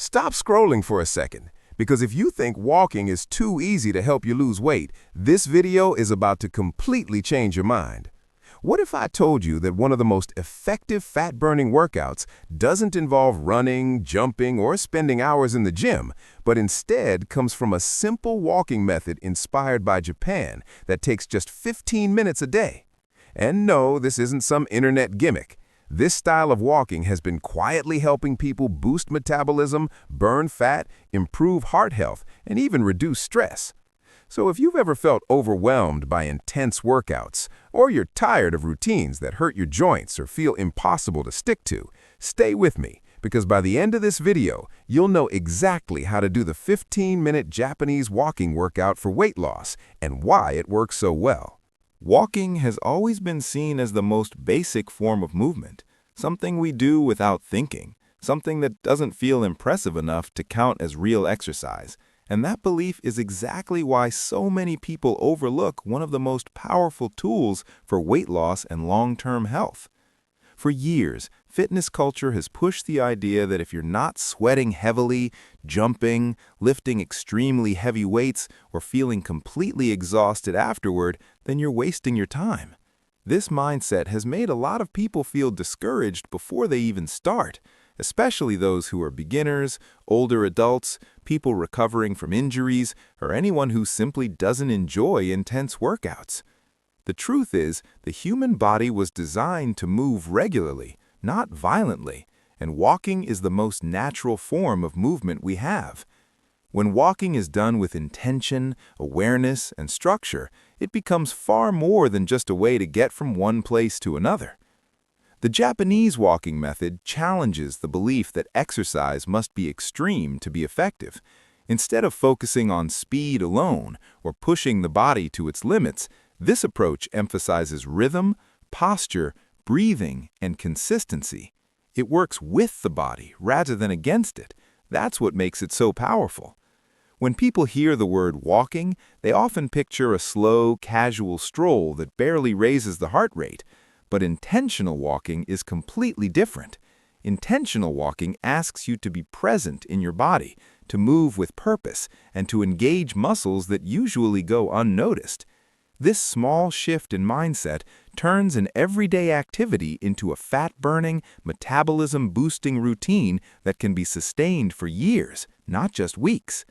Stop scrolling for a second, because if you think walking is too easy to help you lose weight, this video is about to completely change your mind. What if I told you that one of the most effective fat-burning workouts doesn't involve running, jumping, or spending hours in the gym, but instead comes from a simple walking method inspired by Japan that takes just 15 minutes a day? And no, this isn't some internet gimmick. This style of walking has been quietly helping people boost metabolism, burn fat, improve heart health, and even reduce stress. So if you've ever felt overwhelmed by intense workouts, or you're tired of routines that hurt your joints or feel impossible to stick to, stay with me, because by the end of this video, you'll know exactly how to do the 15-minute Japanese walking workout for weight loss and why it works so well. Walking has always been seen as the most basic form of movement, something we do without thinking, something that doesn't feel impressive enough to count as real exercise. And that belief is exactly why so many people overlook one of the most powerful tools for weight loss and long-term health. For years, fitness culture has pushed the idea that if you're not sweating heavily, jumping, lifting extremely heavy weights, or feeling completely exhausted afterward, then you're wasting your time. This mindset has made a lot of people feel discouraged before they even start, especially those who are beginners, older adults, people recovering from injuries, or anyone who simply doesn't enjoy intense workouts. The truth is, the human body was designed to move regularly, not violently, and walking is the most natural form of movement we have. When walking is done with intention, awareness, and structure, it becomes far more than just a way to get from one place to another. The Japanese walking method challenges the belief that exercise must be extreme to be effective. Instead of focusing on speed alone or pushing the body to its limits, this approach emphasizes rhythm, posture, breathing, and consistency. It works with the body rather than against it. That's what makes it so powerful. When people hear the word walking, they often picture a slow, casual stroll that barely raises the heart rate. But intentional walking is completely different. Intentional walking asks you to be present in your body, to move with purpose, and to engage muscles that usually go unnoticed. This small shift in mindset turns an everyday activity into a fat-burning, metabolism-boosting routine that can be sustained for years, not just weeks.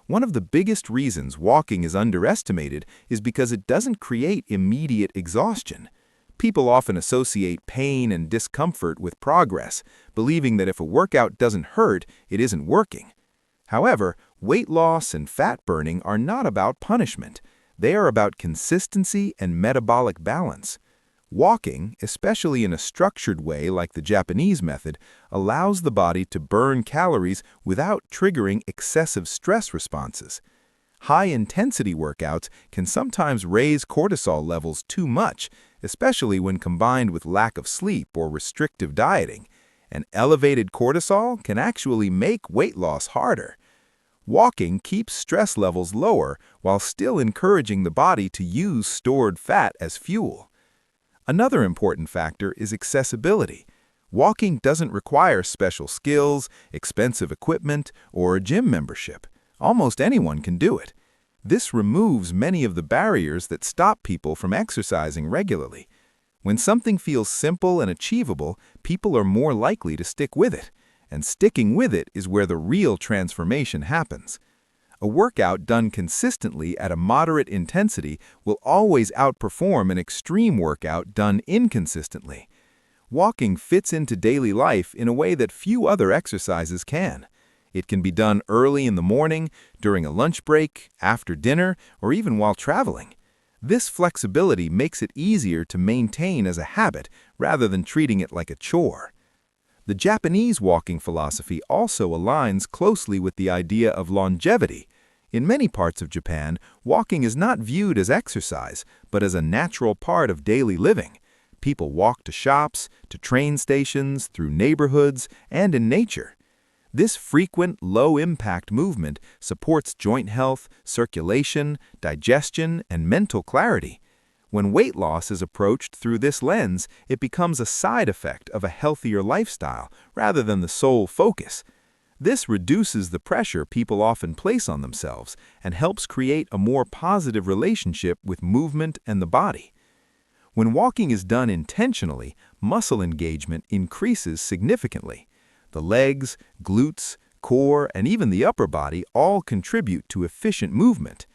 One of the biggest reasons walking is underestimated is because it doesn't create immediate exhaustion. People often associate pain and discomfort with progress, believing that if a workout doesn't hurt, it isn't working. However, weight loss and fat burning are not about punishment. They are about consistency and metabolic balance. Walking, especially in a structured way like the Japanese method, allows the body to burn calories without triggering excessive stress responses. High-intensity workouts can sometimes raise cortisol levels too much, especially when combined with lack of sleep or restrictive dieting. And elevated cortisol can actually make weight loss harder. Walking keeps stress levels lower while still encouraging the body to use stored fat as fuel. Another important factor is accessibility. Walking doesn't require special skills, expensive equipment, or a gym membership. Almost anyone can do it. This removes many of the barriers that stop people from exercising regularly. When something feels simple and achievable, people are more likely to stick with it. And sticking with it is where the real transformation happens. A workout done consistently at a moderate intensity will always outperform an extreme workout done inconsistently. Walking fits into daily life in a way that few other exercises can. It can be done early in the morning, during a lunch break, after dinner, or even while traveling. This flexibility makes it easier to maintain as a habit rather than treating it like a chore. The Japanese walking philosophy also aligns closely with the idea of longevity. In many parts of Japan, walking is not viewed as exercise, but as a natural part of daily living. People walk to shops, to train stations, through neighborhoods, and in nature. This frequent, low-impact movement supports joint health, circulation, digestion, and mental clarity. When weight loss is approached through this lens, it becomes a side effect of a healthier lifestyle rather than the sole focus. This reduces the pressure people often place on themselves and helps create a more positive relationship with movement and the body. When walking is done intentionally, muscle engagement increases significantly. The legs, glutes, core, and even the upper body all contribute to efficient movement.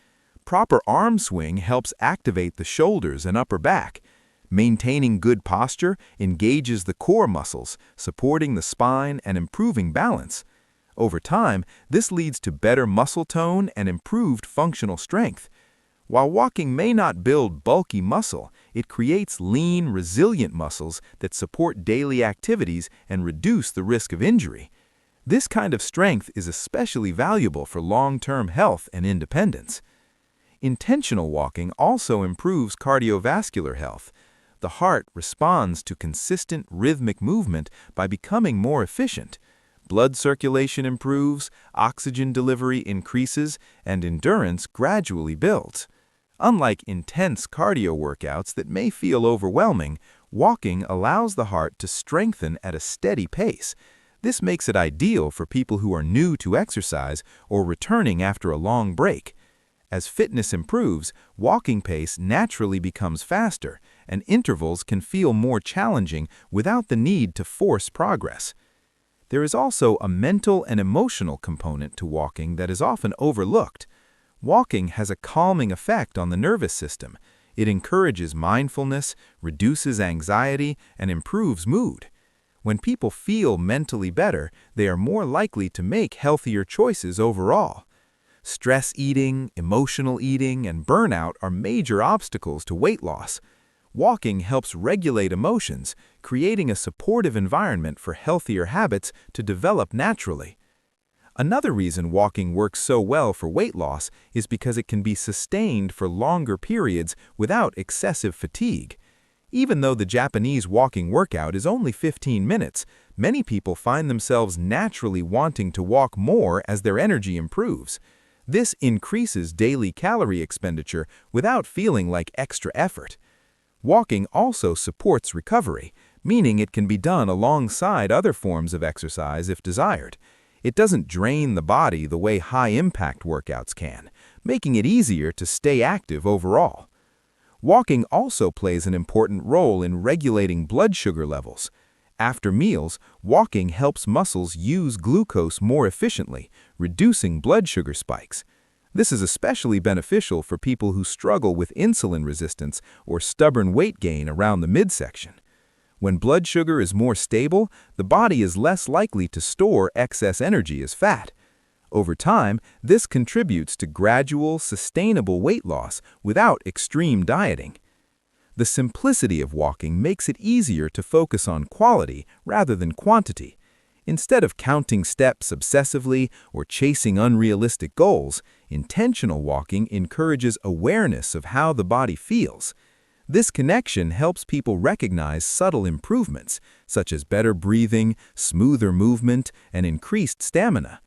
Proper arm swing helps activate the shoulders and upper back. Maintaining good posture engages the core muscles, supporting the spine and improving balance. Over time, this leads to better muscle tone and improved functional strength. While walking may not build bulky muscle, it creates lean, resilient muscles that support daily activities and reduce the risk of injury. This kind of strength is especially valuable for long-term health and independence. Intentional walking also improves cardiovascular health. The heart responds to consistent rhythmic movement by becoming more efficient. Blood circulation improves, oxygen delivery increases, and endurance gradually builds. Unlike intense cardio workouts that may feel overwhelming, walking allows the heart to strengthen at a steady pace. This makes it ideal for people who are new to exercise or returning after a long break. As fitness improves, walking pace naturally becomes faster, and intervals can feel more challenging without the need to force progress. There is also a mental and emotional component to walking that is often overlooked. Walking has a calming effect on the nervous system. It encourages mindfulness, reduces anxiety, and improves mood. When people feel mentally better, they are more likely to make healthier choices overall. Stress eating, emotional eating, and burnout are major obstacles to weight loss. Walking helps regulate emotions, creating a supportive environment for healthier habits to develop naturally. Another reason walking works so well for weight loss is because it can be sustained for longer periods without excessive fatigue. Even though the Japanese walking workout is only 15 minutes, many people find themselves naturally wanting to walk more as their energy improves. This increases daily calorie expenditure without feeling like extra effort. Walking also supports recovery, meaning it can be done alongside other forms of exercise if desired. It doesn't drain the body the way high-impact workouts can, making it easier to stay active overall. Walking also plays an important role in regulating blood sugar levels. After meals, walking helps muscles use glucose more efficiently, reducing blood sugar spikes. This is especially beneficial for people who struggle with insulin resistance or stubborn weight gain around the midsection. When blood sugar is more stable, the body is less likely to store excess energy as fat. Over time, this contributes to gradual, sustainable weight loss without extreme dieting. The simplicity of walking makes it easier to focus on quality rather than quantity. Instead of counting steps obsessively or chasing unrealistic goals, intentional walking encourages awareness of how the body feels. This connection helps people recognize subtle improvements, such as better breathing, smoother movement, and increased stamina.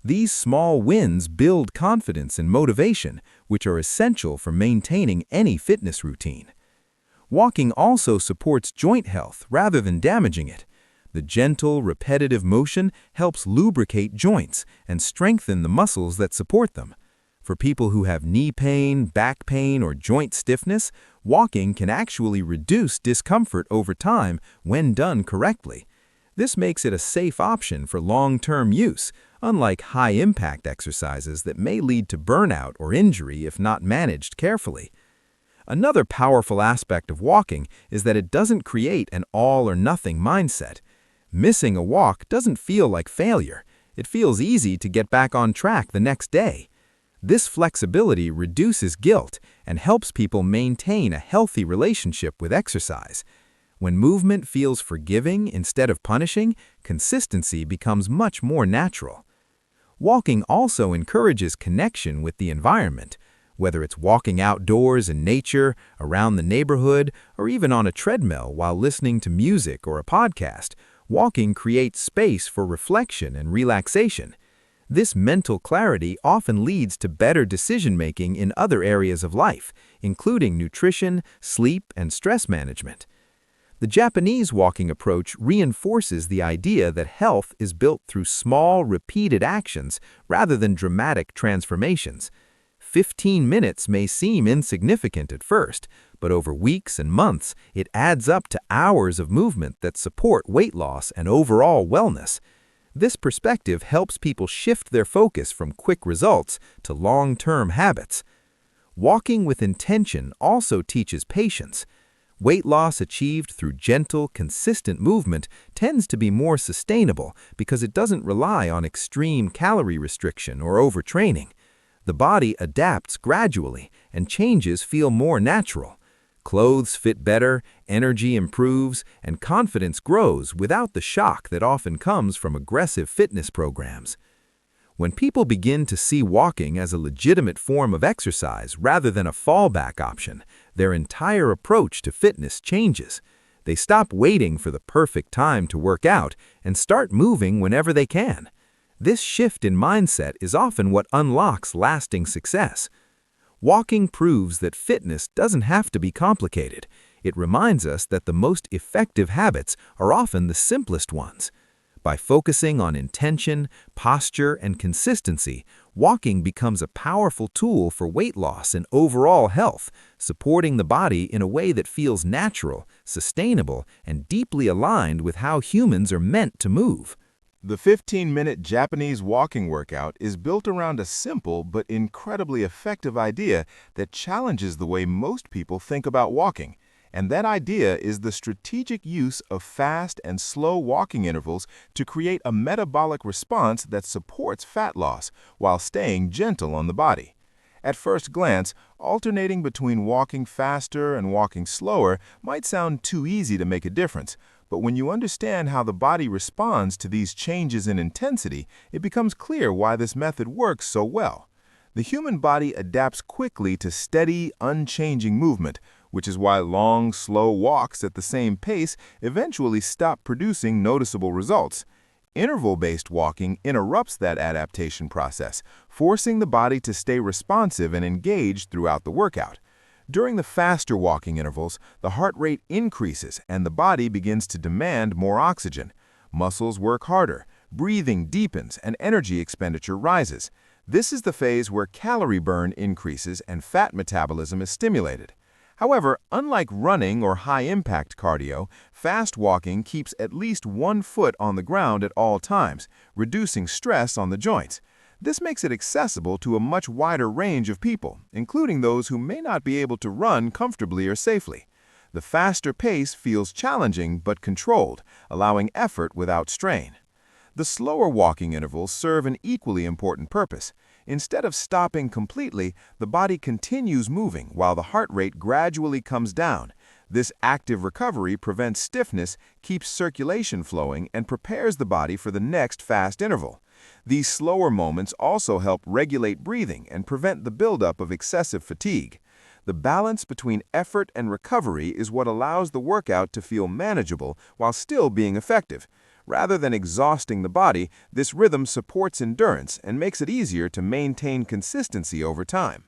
These small wins build confidence and motivation, which are essential for maintaining any fitness routine. Walking also supports joint health rather than damaging it. The gentle, repetitive motion helps lubricate joints and strengthen the muscles that support them. For people who have knee pain, back pain, or joint stiffness, walking can actually reduce discomfort over time when done correctly. This makes it a safe option for long-term use, unlike high-impact exercises that may lead to burnout or injury if not managed carefully. Another powerful aspect of walking is that it doesn't create an all-or-nothing mindset. Missing a walk doesn't feel like failure. It feels easy to get back on track the next day. This flexibility reduces guilt and helps people maintain a healthy relationship with exercise. When movement feels forgiving instead of punishing, consistency becomes much more natural. Walking also encourages connection with the environment. Whether it's walking outdoors in nature, around the neighborhood, or even on a treadmill while listening to music or a podcast, walking creates space for reflection and relaxation. This mental clarity often leads to better decision-making in other areas of life, including nutrition, sleep, and stress management. The Japanese walking approach reinforces the idea that health is built through small, repeated actions rather than dramatic transformations. 15 minutes may seem insignificant at first, but over weeks and months, it adds up to hours of movement that support weight loss and overall wellness. This perspective helps people shift their focus from quick results to long-term habits. Walking with intention also teaches patience. Weight loss achieved through gentle, consistent movement tends to be more sustainable because it doesn't rely on extreme calorie restriction or overtraining. The body adapts gradually, and changes feel more natural. Clothes fit better, energy improves, and confidence grows without the shock that often comes from aggressive fitness programs. When people begin to see walking as a legitimate form of exercise rather than a fallback option, their entire approach to fitness changes. They stop waiting for the perfect time to work out and start moving whenever they can. This shift in mindset is often what unlocks lasting success. Walking proves that fitness doesn't have to be complicated. It reminds us that the most effective habits are often the simplest ones. By focusing on intention, posture, and consistency, walking becomes a powerful tool for weight loss and overall health, supporting the body in a way that feels natural, sustainable, and deeply aligned with how humans are meant to move. The 15-minute Japanese walking workout is built around a simple but incredibly effective idea that challenges the way most people think about walking. And that idea is the strategic use of fast and slow walking intervals to create a metabolic response that supports fat loss while staying gentle on the body. At first glance, alternating between walking faster and walking slower might sound too easy to make a difference, but when you understand how the body responds to these changes in intensity, it becomes clear why this method works so well. The human body adapts quickly to steady, unchanging movement, which is why long, slow walks at the same pace eventually stop producing noticeable results. Interval-based walking interrupts that adaptation process, forcing the body to stay responsive and engaged throughout the workout. During the faster walking intervals, the heart rate increases and the body begins to demand more oxygen. Muscles work harder, breathing deepens, and energy expenditure rises. This is the phase where calorie burn increases and fat metabolism is stimulated. However, unlike running or high-impact cardio, fast walking keeps at least one foot on the ground at all times, reducing stress on the joints. This makes it accessible to a much wider range of people, including those who may not be able to run comfortably or safely. The faster pace feels challenging but controlled, allowing effort without strain. The slower walking intervals serve an equally important purpose. Instead of stopping completely, the body continues moving while the heart rate gradually comes down. This active recovery prevents stiffness, keeps circulation flowing, and prepares the body for the next fast interval. These slower moments also help regulate breathing and prevent the buildup of excessive fatigue. The balance between effort and recovery is what allows the workout to feel manageable while still being effective. Rather than exhausting the body, this rhythm supports endurance and makes it easier to maintain consistency over time.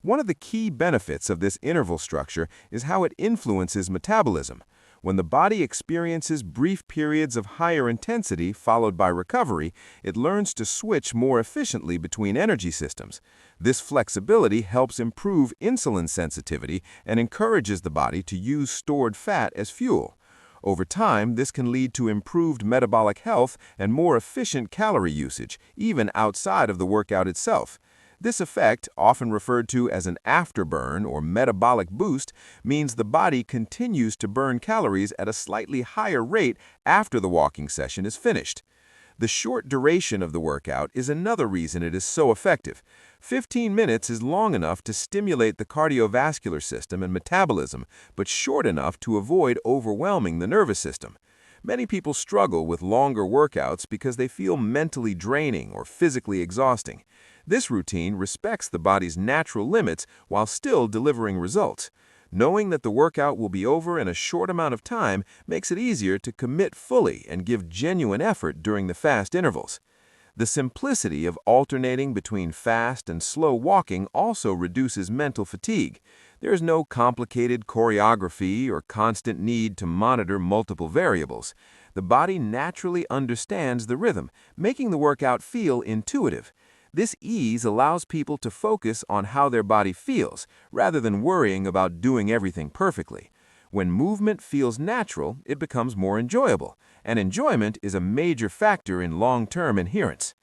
One of the key benefits of this interval structure is how it influences metabolism. When the body experiences brief periods of higher intensity followed by recovery, it learns to switch more efficiently between energy systems. This flexibility helps improve insulin sensitivity and encourages the body to use stored fat as fuel. Over time, this can lead to improved metabolic health and more efficient calorie usage, even outside of the workout itself. This effect, often referred to as an afterburn or metabolic boost, means the body continues to burn calories at a slightly higher rate after the walking session is finished. The short duration of the workout is another reason it is so effective. 15 minutes is long enough to stimulate the cardiovascular system and metabolism, but short enough to avoid overwhelming the nervous system. Many people struggle with longer workouts because they feel mentally draining or physically exhausting. This routine respects the body's natural limits while still delivering results. Knowing that the workout will be over in a short amount of time makes it easier to commit fully and give genuine effort during the fast intervals. The simplicity of alternating between fast and slow walking also reduces mental fatigue. There's no complicated choreography or constant need to monitor multiple variables. The body naturally understands the rhythm, making the workout feel intuitive. This ease allows people to focus on how their body feels, rather than worrying about doing everything perfectly. When movement feels natural, it becomes more enjoyable, and enjoyment is a major factor in long-term adherence.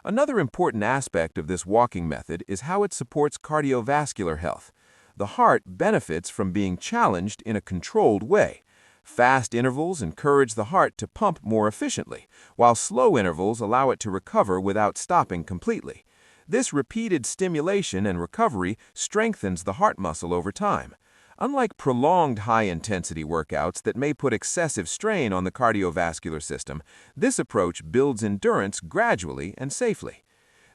Another important aspect of this walking method is how it supports cardiovascular health. The heart benefits from being challenged in a controlled way. Fast intervals encourage the heart to pump more efficiently, while slow intervals allow it to recover without stopping completely. This repeated stimulation and recovery strengthens the heart muscle over time. Unlike prolonged high-intensity workouts that may put excessive strain on the cardiovascular system, this approach builds endurance gradually and safely.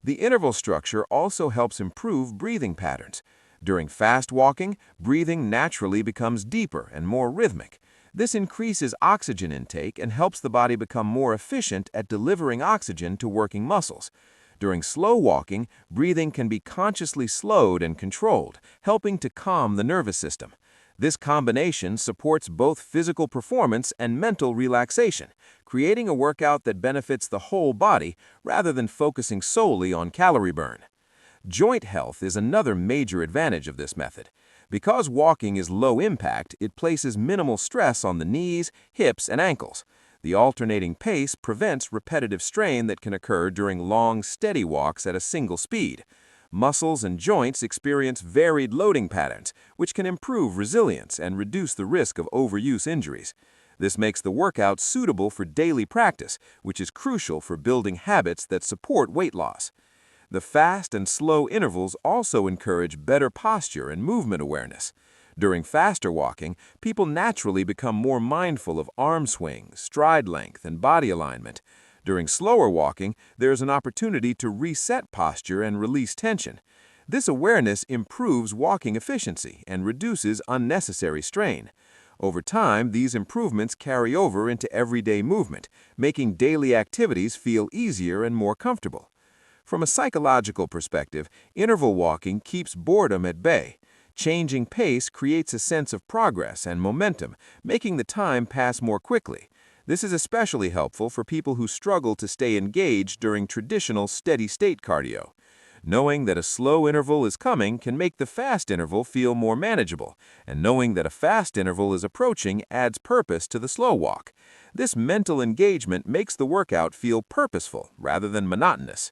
The interval structure also helps improve breathing patterns. During fast walking, breathing naturally becomes deeper and more rhythmic. This increases oxygen intake and helps the body become more efficient at delivering oxygen to working muscles. During slow walking, breathing can be consciously slowed and controlled, helping to calm the nervous system. This combination supports both physical performance and mental relaxation, creating a workout that benefits the whole body rather than focusing solely on calorie burn. Joint health is another major advantage of this method. Because walking is low impact, it places minimal stress on the knees, hips, and ankles. The alternating pace prevents repetitive strain that can occur during long, steady walks at a single speed. Muscles and joints experience varied loading patterns, which can improve resilience and reduce the risk of overuse injuries. This makes the workout suitable for daily practice, which is crucial for building habits that support weight loss. The fast and slow intervals also encourage better posture and movement awareness. During faster walking, people naturally become more mindful of arm swings, stride length, and body alignment. During slower walking, there is an opportunity to reset posture and release tension. This awareness improves walking efficiency and reduces unnecessary strain. Over time, these improvements carry over into everyday movement, making daily activities feel easier and more comfortable. From a psychological perspective, interval walking keeps boredom at bay. Changing pace creates a sense of progress and momentum, making the time pass more quickly. This is especially helpful for people who struggle to stay engaged during traditional steady-state cardio. Knowing that a slow interval is coming can make the fast interval feel more manageable, and knowing that a fast interval is approaching adds purpose to the slow walk. This mental engagement makes the workout feel purposeful rather than monotonous.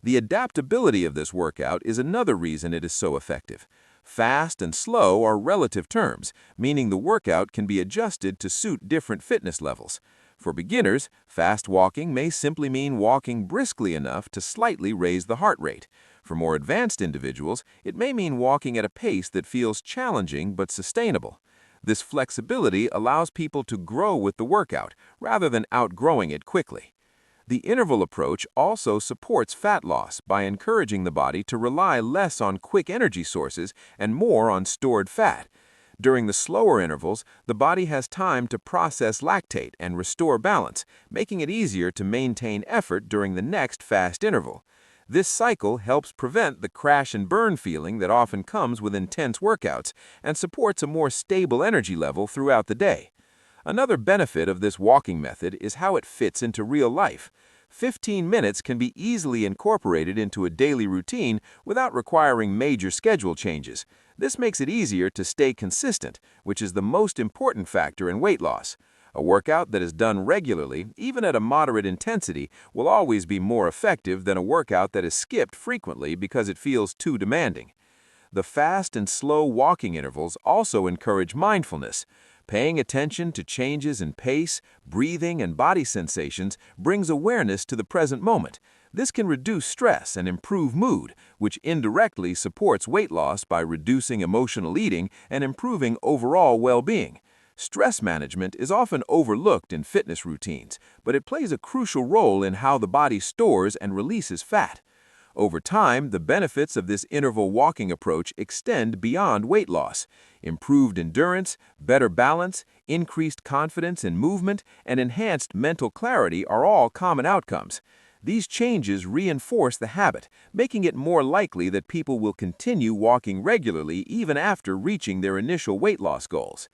The adaptability of this workout is another reason it is so effective. Fast and slow are relative terms, meaning the workout can be adjusted to suit different fitness levels. For beginners, fast walking may simply mean walking briskly enough to slightly raise the heart rate. For more advanced individuals, it may mean walking at a pace that feels challenging but sustainable. This flexibility allows people to grow with the workout rather than outgrowing it quickly. The interval approach also supports fat loss by encouraging the body to rely less on quick energy sources and more on stored fat. During the slower intervals, the body has time to process lactate and restore balance, making it easier to maintain effort during the next fast interval. This cycle helps prevent the crash and burn feeling that often comes with intense workouts and supports a more stable energy level throughout the day. Another benefit of this walking method is how it fits into real life. 15 minutes can be easily incorporated into a daily routine without requiring major schedule changes. This makes it easier to stay consistent, which is the most important factor in weight loss. A workout that is done regularly, even at a moderate intensity, will always be more effective than a workout that is skipped frequently because it feels too demanding. The fast and slow walking intervals also encourage mindfulness. Paying attention to changes in pace, breathing, and body sensations brings awareness to the present moment. This can reduce stress and improve mood, which indirectly supports weight loss by reducing emotional eating and improving overall well-being. Stress management is often overlooked in fitness routines, but it plays a crucial role in how the body stores and releases fat. Over time, the benefits of this interval walking approach extend beyond weight loss. Improved endurance, better balance, increased confidence in movement, and enhanced mental clarity are all common outcomes. These changes reinforce the habit, making it more likely that people will continue walking regularly even after reaching their initial weight loss goals.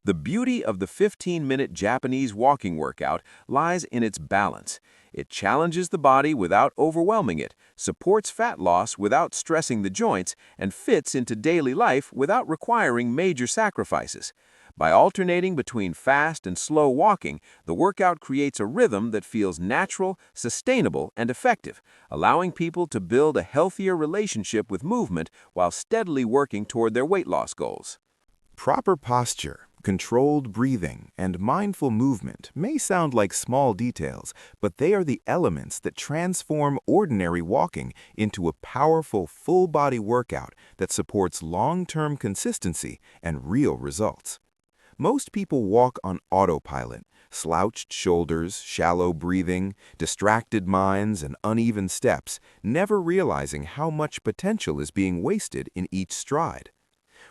The beauty of the 15-minute Japanese walking workout lies in its balance. It challenges the body without overwhelming it, supports fat loss without stressing the joints, and fits into daily life without requiring major sacrifices. By alternating between fast and slow walking, the workout creates a rhythm that feels natural, sustainable, and effective, allowing people to build a healthier relationship with movement while steadily working toward their weight loss goals. Proper posture, controlled breathing, and mindful movement may sound like small details, but they are the elements that transform ordinary walking into a powerful full-body workout that supports long-term consistency and real results. Most people walk on autopilot, slouched shoulders, shallow breathing, distracted minds, and uneven steps, never realizing how much potential is being wasted in each stride.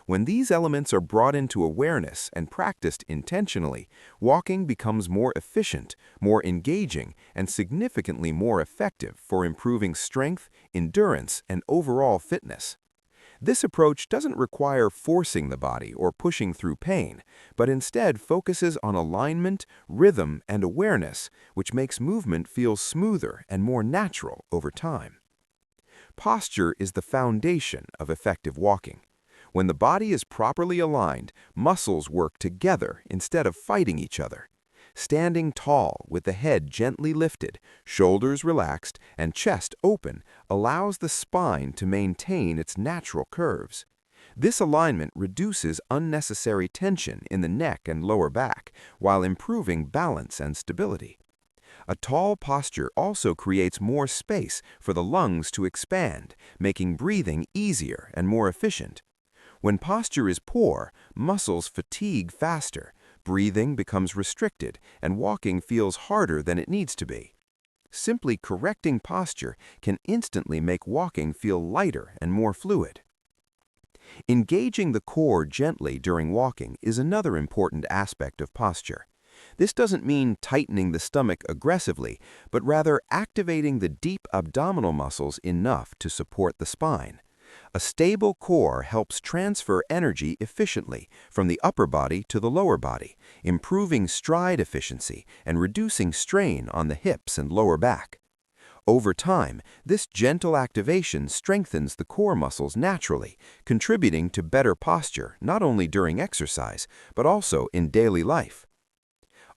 When these elements are brought into awareness and practiced intentionally, walking becomes more efficient, more engaging, and significantly more effective for improving strength, endurance, and overall fitness. This approach doesn't require forcing the body or pushing through pain, but instead focuses on alignment, rhythm, and awareness, which makes movement feel smoother and more natural over time. Posture is the foundation of effective walking. When the body is properly aligned, muscles work together instead of fighting each other. Standing tall with the head gently lifted, shoulders relaxed, and chest open allows the spine to maintain its natural curves. This alignment reduces unnecessary tension in the neck and lower back while improving balance and stability. A tall posture also creates more space for the lungs to expand, making breathing easier and more efficient. When posture is poor, muscles fatigue faster, breathing becomes restricted, and walking feels harder than it needs to be. Simply correcting posture can instantly make walking feel lighter and more fluid. Engaging the core gently during walking is another important aspect of posture. This doesn't mean tightening the stomach aggressively, but rather activating the deep abdominal muscles enough to support the spine. A stable core helps transfer energy efficiently from the upper body to the lower body, improving stride efficiency and reducing strain on the hips and lower back. Over time, this gentle activation strengthens the core muscles naturally, contributing to better posture not only during exercise, but also in daily life.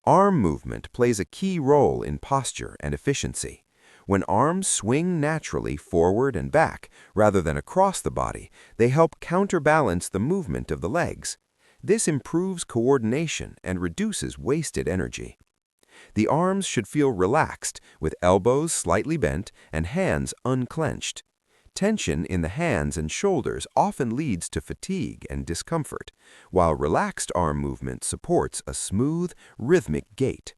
Arm movement plays a key role in posture and efficiency. When arms swing naturally forward and back, rather than across the body, they help counterbalance the movement of the legs. This improves coordination and reduces wasted energy. The arms should feel relaxed, with elbows slightly bent and hands unclenched. Tension in the hands and shoulders often leads to fatigue and discomfort, while relaxed arm movement supports a smooth, rhythmic gait.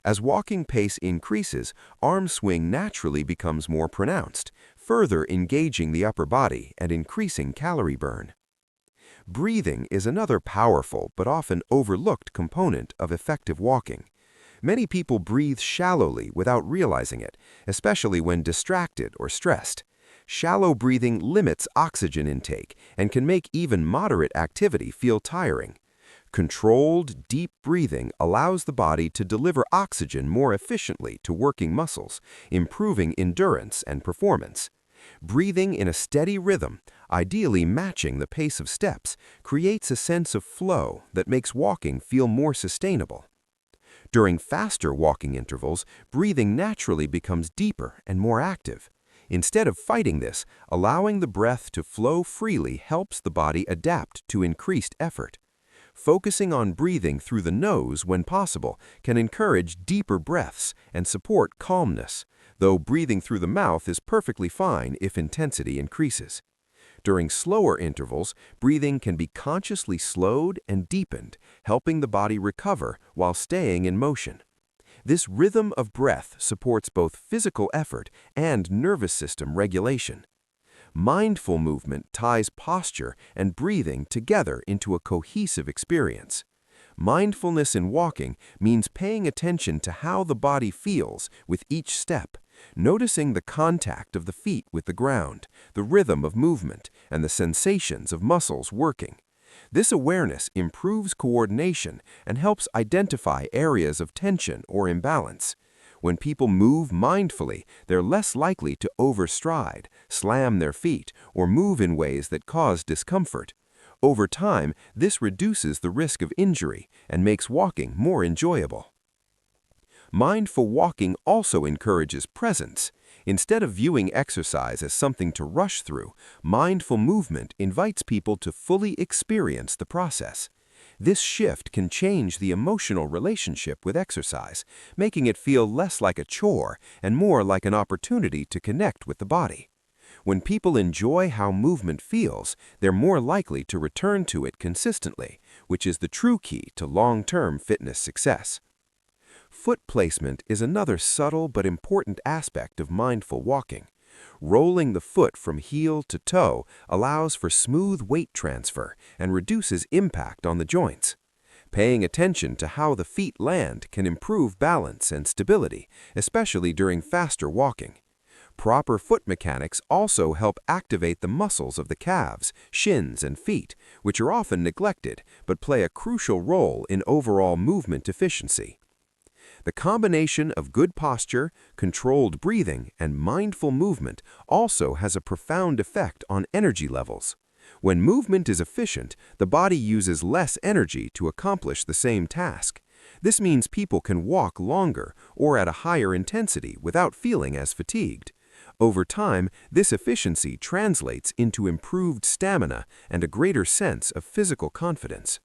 As walking pace increases, arm swing naturally becomes more pronounced, further engaging the upper body and increasing calorie burn. Breathing is another powerful but often overlooked component of effective walking. Many people breathe shallowly without realizing it, especially when distracted or stressed. Shallow breathing limits oxygen intake and can make even moderate activity feel tiring. Controlled, deep breathing allows the body to deliver oxygen more efficiently to working muscles, improving endurance and performance. Breathing in a steady rhythm, ideally matching the pace of steps, creates a sense of flow that makes walking feel more sustainable. During faster walking intervals, breathing naturally becomes deeper and more active. Instead of fighting this, allowing the breath to flow freely helps the body adapt to increased effort. Focusing on breathing through the nose when possible can encourage deeper breaths and support calmness, though breathing through the mouth is perfectly fine if intensity increases. During slower intervals, breathing can be consciously slowed and deepened, helping the body recover while staying in motion. This rhythm of breath supports both physical effort and nervous system regulation. Mindful movement ties posture and breathing together into a cohesive experience. Mindfulness in walking means paying attention to how the body feels with each step, Noticing the contact of the feet with the ground, the rhythm of movement, and the sensations of muscles working. This awareness improves coordination and helps identify areas of tension or imbalance. When people move mindfully, they're less likely to overstride, slam their feet, or move in ways that cause discomfort. Over time, this reduces the risk of injury and makes walking more enjoyable. Mindful walking also encourages presence. Instead of viewing exercise as something to rush through, mindful movement invites people to fully experience the process. This shift can change the emotional relationship with exercise, making it feel less like a chore and more like an opportunity to connect with the body. When people enjoy how movement feels, they're more likely to return to it consistently, which is the true key to long-term fitness success. Foot placement is another subtle but important aspect of mindful walking. Rolling the foot from heel to toe allows for smooth weight transfer and reduces impact on the joints. Paying attention to how the feet land can improve balance and stability, especially during faster walking. Proper foot mechanics also help activate the muscles of the calves, shins, and feet, which are often neglected but play a crucial role in overall movement efficiency. The combination of good posture, controlled breathing, and mindful movement also has a profound effect on energy levels. When movement is efficient, the body uses less energy to accomplish the same task. This means people can walk longer or at a higher intensity without feeling as fatigued. Over time, this efficiency translates into improved stamina and a greater sense of physical confidence.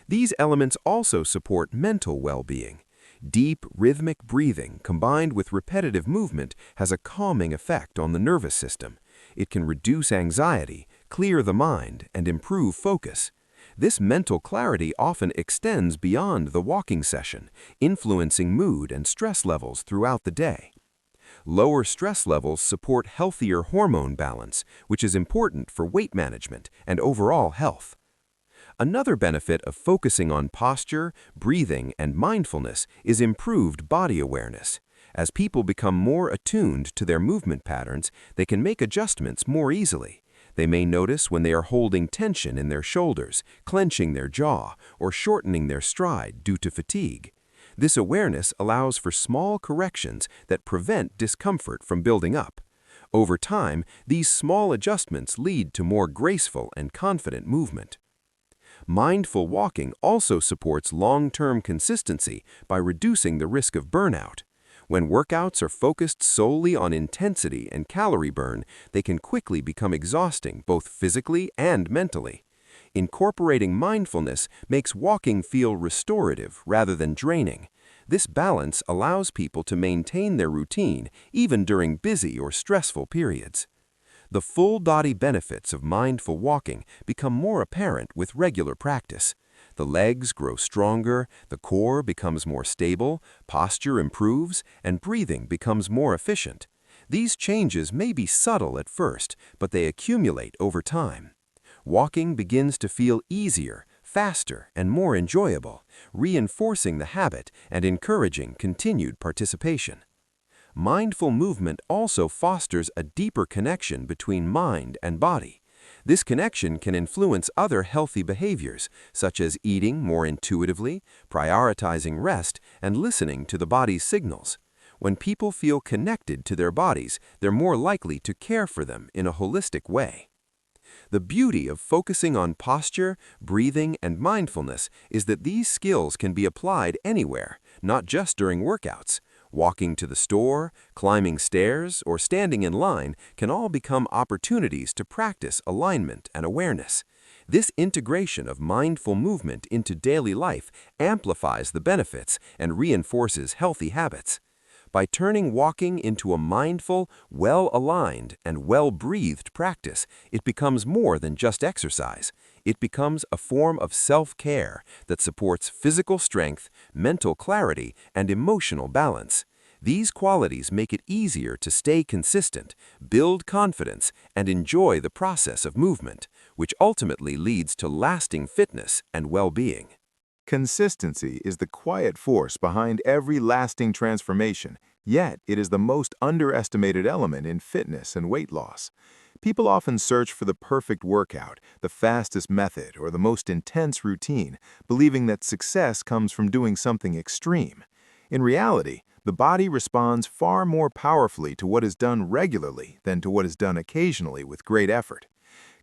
These elements also support mental well-being. Deep, rhythmic breathing combined with repetitive movement has a calming effect on the nervous system. It can reduce anxiety, clear the mind, and improve focus. This mental clarity often extends beyond the walking session, influencing mood and stress levels throughout the day. Lower stress levels support healthier hormone balance, which is important for weight management and overall health. Another benefit of focusing on posture, breathing, and mindfulness is improved body awareness. As people become more attuned to their movement patterns, they can make adjustments more easily. They may notice when they are holding tension in their shoulders, clenching their jaw, or shortening their stride due to fatigue. This awareness allows for small corrections that prevent discomfort from building up. Over time, these small adjustments lead to more graceful and confident movement. Mindful walking also supports long-term consistency by reducing the risk of burnout. When workouts are focused solely on intensity and calorie burn, they can quickly become exhausting both physically and mentally. Incorporating mindfulness makes walking feel restorative rather than draining. This balance allows people to maintain their routine even during busy or stressful periods. The full-body benefits of mindful walking become more apparent with regular practice. The legs grow stronger, the core becomes more stable, posture improves, and breathing becomes more efficient. These changes may be subtle at first, but they accumulate over time. Walking begins to feel easier, faster, and more enjoyable, reinforcing the habit and encouraging continued participation. Mindful movement also fosters a deeper connection between mind and body. This connection can influence other healthy behaviors, such as eating more intuitively, prioritizing rest, and listening to the body's signals. When people feel connected to their bodies, they're more likely to care for them in a holistic way. The beauty of focusing on posture, breathing, and mindfulness is that these skills can be applied anywhere, not just during workouts. Walking to the store, climbing stairs, or standing in line can all become opportunities to practice alignment and awareness. This integration of mindful movement into daily life amplifies the benefits and reinforces healthy habits. By turning walking into a mindful, well-aligned, and well-breathed practice, it becomes more than just exercise. It becomes a form of self-care that supports physical strength, mental clarity, and emotional balance. These qualities make it easier to stay consistent, build confidence, and enjoy the process of movement, which ultimately leads to lasting fitness and well-being. Consistency is the quiet force behind every lasting transformation, Yet, it is the most underestimated element in fitness and weight loss. People often search for the perfect workout, the fastest method, or the most intense routine, believing that success comes from doing something extreme. In reality, the body responds far more powerfully to what is done regularly than to what is done occasionally with great effort.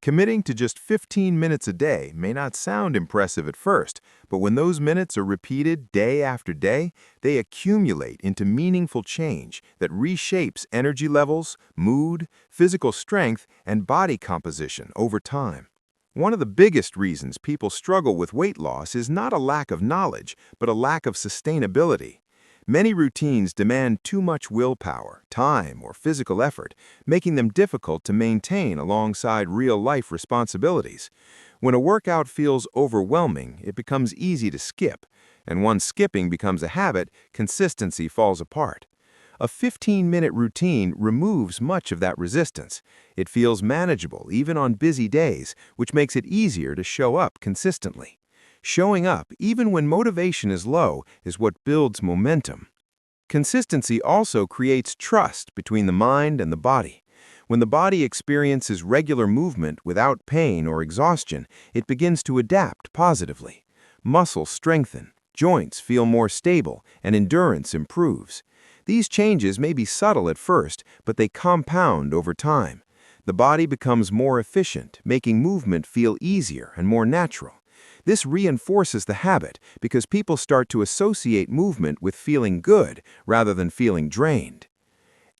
Committing to just 15 minutes a day may not sound impressive at first, but when those minutes are repeated day after day, they accumulate into meaningful change that reshapes energy levels, mood, physical strength, and body composition over time. One of the biggest reasons people struggle with weight loss is not a lack of knowledge, but a lack of sustainability. Many routines demand too much willpower, time, or physical effort, making them difficult to maintain alongside real-life responsibilities. When a workout feels overwhelming, it becomes easy to skip, and once skipping becomes a habit, consistency falls apart. A 15-minute routine removes much of that resistance. It feels manageable even on busy days, which makes it easier to show up consistently. Showing up, even when motivation is low, is what builds momentum. Consistency also creates trust between the mind and the body. When the body experiences regular movement without pain or exhaustion, it begins to adapt positively. Muscles strengthen, joints feel more stable, and endurance improves. These changes may be subtle at first, but they compound over time. The body becomes more efficient, making movement feel easier and more natural. This reinforces the habit because people start to associate movement with feeling good rather than feeling drained.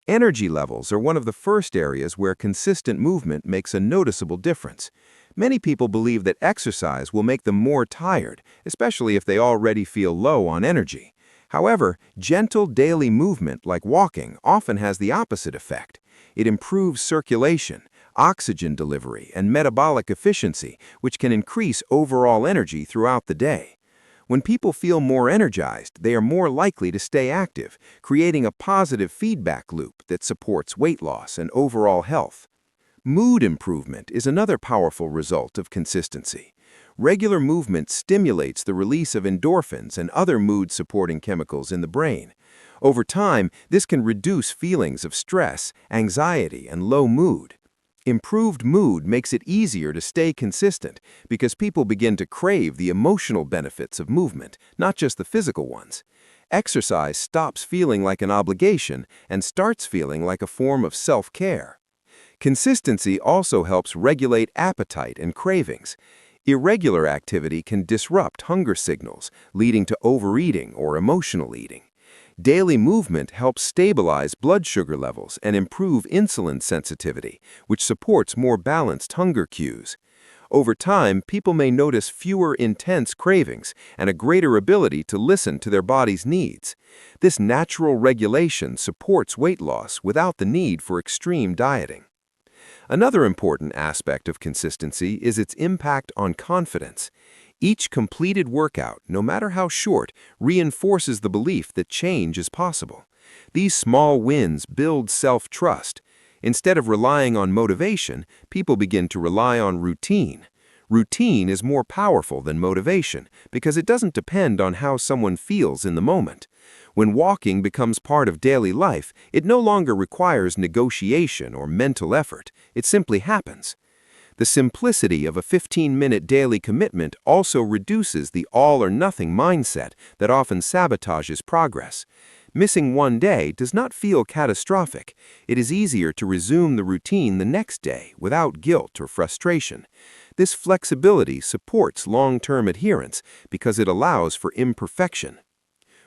Energy levels are one of the first areas where consistent movement makes a noticeable difference. Many people believe that exercise will make them more tired, especially if they already feel low on energy. However, gentle daily movement like walking often has the opposite effect. It improves circulation, oxygen delivery, and metabolic efficiency, which can increase overall energy throughout the day. When people feel more energized, they are more likely to stay active, creating a positive feedback loop that supports weight loss and overall health. Mood improvement is another powerful result of consistency. Regular movement stimulates the release of endorphins and other mood-supporting chemicals in the brain. Over time, this can reduce feelings of stress, anxiety, and low mood. Improved mood makes it easier to stay consistent because people begin to crave the emotional benefits of movement, not just the physical ones. Exercise stops feeling like an obligation and starts feeling like a form of self-care. Consistency also helps regulate appetite and cravings. Irregular activity can disrupt hunger signals, leading to overeating or emotional eating. Daily movement helps stabilize blood sugar levels and improve insulin sensitivity, which supports more balanced hunger cues. Over time, people may notice fewer intense cravings and a greater ability to listen to their body's needs. This natural regulation supports weight loss without the need for extreme dieting. Another important aspect of consistency is its impact on confidence. Each completed workout, no matter how short, reinforces the belief that change is possible. These small wins build self-trust. Instead of relying on motivation, people begin to rely on routine. Routine is more powerful than motivation because it doesn't depend on how someone feels in the moment. When walking becomes part of daily life, it no longer requires negotiation or mental effort. It simply happens. The simplicity of a 15-minute daily commitment also reduces the all-or-nothing mindset that often sabotages progress. Missing one day does not feel catastrophic. It is easier to resume the routine the next day without guilt or frustration. This flexibility supports long-term adherence because it allows for imperfection.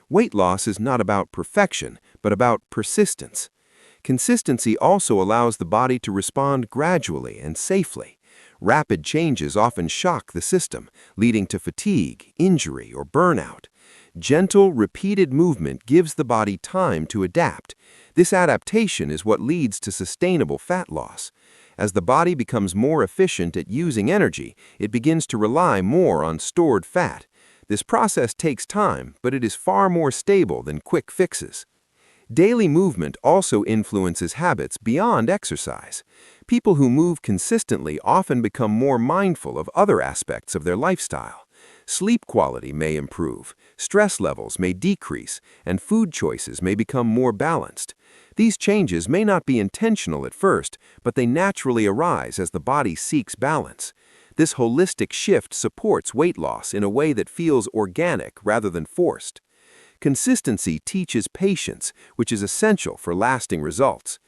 Weight loss is not about perfection, but about persistence. Consistency also allows the body to respond gradually and safely. Rapid changes often shock the system, leading to fatigue, injury, or burnout. Gentle, repeated movement gives the body time to adapt. This adaptation is what leads to sustainable fat loss. As the body becomes more efficient at using energy, it begins to rely more on stored fat. This process takes time, but it is far more stable than quick fixes. Daily movement also influences habits beyond exercise. People who move consistently often become more mindful of other aspects of their lifestyle. Sleep quality may improve, stress levels may decrease, and food choices may become more balanced. These changes may not be intentional at first, but they naturally arise as the body seeks balance. This holistic shift supports weight loss in a way that feels organic rather than forced. Consistency teaches patience, which is essential for lasting results.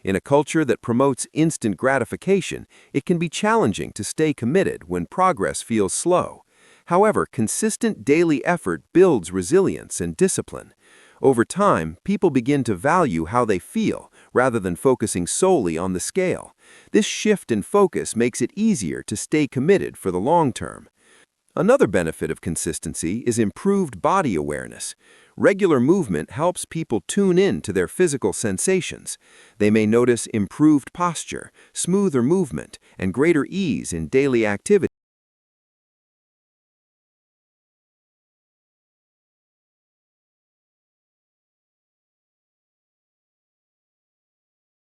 In a culture that promotes instant gratification, it can be challenging to stay committed when progress feels slow. However, consistent daily effort builds resilience and discipline. Over time, people begin to value how they feel rather than focusing solely on the scale. This shift in focus makes it easier to stay committed for the long term. Another benefit of consistency is improved body awareness. Regular movement helps people tune in to their physical sensations. They may notice improved posture, smoother movement, and greater ease in daily activities.